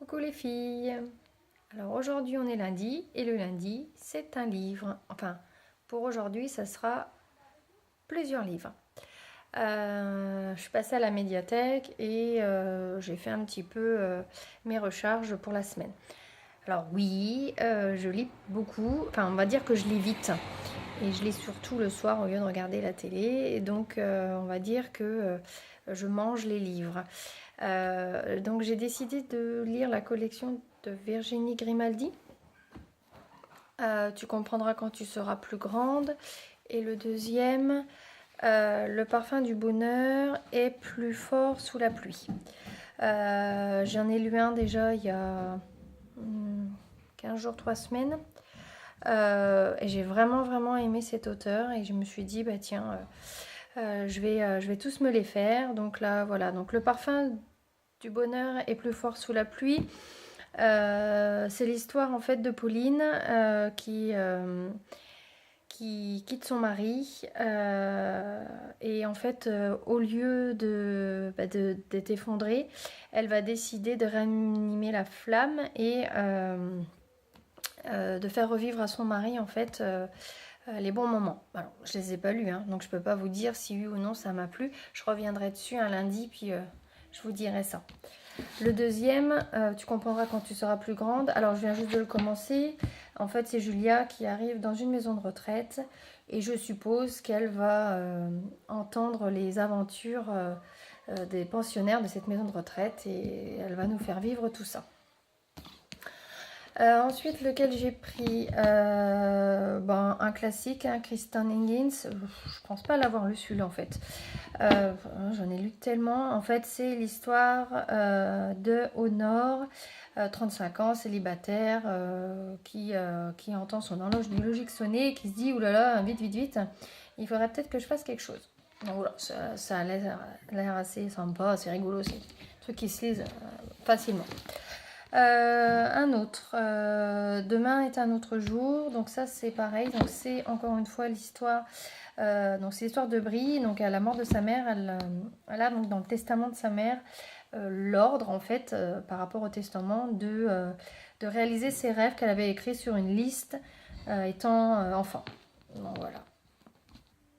Coucou les filles. Alors aujourd'hui on est lundi et le lundi c'est un livre. Enfin pour aujourd'hui ça sera plusieurs livres. Je suis passée à la médiathèque et j'ai fait un petit peu mes recharges pour la semaine. Alors oui, je lis beaucoup, enfin on va dire que je lis vite. Et je lis surtout le soir au lieu de regarder la télé. Et donc on va dire que je mange les livres. Donc j'ai décidé de lire la collection de Virginie Grimaldi. Tu comprendras quand tu seras plus grande. Et le deuxième, Le parfum du bonheur est plus fort sous la pluie. J'en ai lu un déjà il y a 15 jours, 3 semaines. Et j'ai vraiment aimé cet auteur et je me suis dit bah tiens je vais tous me les faire. Donc là voilà, donc Le parfum du bonheur est plus fort sous la pluie. C'est l'histoire en fait de Pauline qui quitte son mari et en fait au lieu d'être effondrée, elle va décider de ranimer la flamme et de faire revivre à son mari en fait les bons moments. Alors je les ai pas lus hein, donc je peux pas vous dire si oui ou non ça m'a plu. Je reviendrai dessus un lundi puis je vous dirai ça. Le deuxième, tu comprendras quand tu seras plus grande. Alors je viens juste de le commencer. En fait c'est Julia qui arrive dans une maison de retraite et je suppose qu'elle va entendre les aventures des pensionnaires de cette maison de retraite et elle va nous faire vivre tout ça. Ensuite, lequel j'ai pris un classique, hein, Kristen Higgins. Je pense pas l'avoir lu celui-là en fait. J'en ai lu tellement. En fait, c'est l'histoire de Honor, 35 ans, célibataire, qui entend son horloge biologique sonner et qui se dit oulala, vite, il faudrait peut-être que je fasse quelque chose. Donc voilà, ça a l'air assez sympa, assez rigolo, c'est un truc qui se lise facilement. Un autre, demain est un autre jour, donc ça c'est pareil, donc c'est encore une fois l'histoire, donc c'est l'histoire de Brie, donc à la mort de sa mère, elle a donc dans le testament de sa mère l'ordre en fait par rapport au testament de réaliser ses rêves qu'elle avait écrits sur une liste étant enfant. Bon voilà,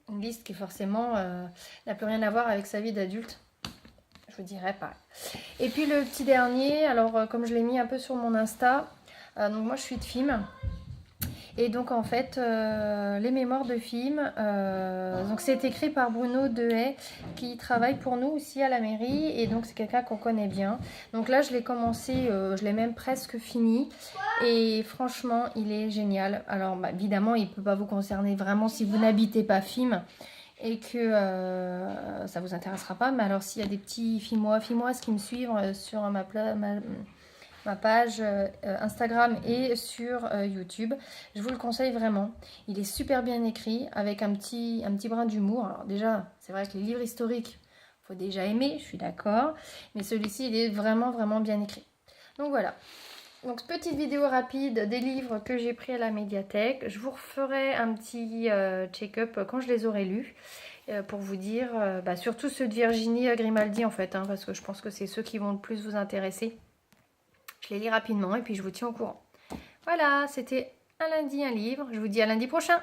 une liste qui forcément n'a plus rien à voir avec sa vie d'adulte. Je vous dirais pas. Et puis le petit dernier, alors comme je l'ai mis un peu sur mon Insta, donc moi je suis de film. Et donc en fait, les mémoires de film, donc c'est écrit par Bruno Dehaye qui travaille pour nous aussi à la mairie. Et donc c'est quelqu'un qu'on connaît bien. Donc là je l'ai commencé, je l'ai même presque fini. Et franchement il est génial. Alors bah, évidemment il ne peut pas vous concerner vraiment si vous n'habitez pas Film. Et que ça vous intéressera pas, mais alors s'il y a des petits filmoises qui me suivent sur ma page Instagram et sur YouTube, je vous le conseille vraiment. Il est super bien écrit avec un petit brin d'humour. Alors déjà c'est vrai que les livres historiques faut déjà aimer, je suis d'accord, mais celui-ci il est vraiment bien écrit. Donc voilà. Donc petite vidéo rapide des livres que j'ai pris à la médiathèque. Je vous referai un petit check-up quand je les aurai lus pour vous dire, surtout ceux de Virginie Grimaldi en fait, hein, parce que je pense que c'est ceux qui vont le plus vous intéresser. Je les lis rapidement et puis je vous tiens au courant. Voilà, c'était un lundi, un livre. Je vous dis à lundi prochain.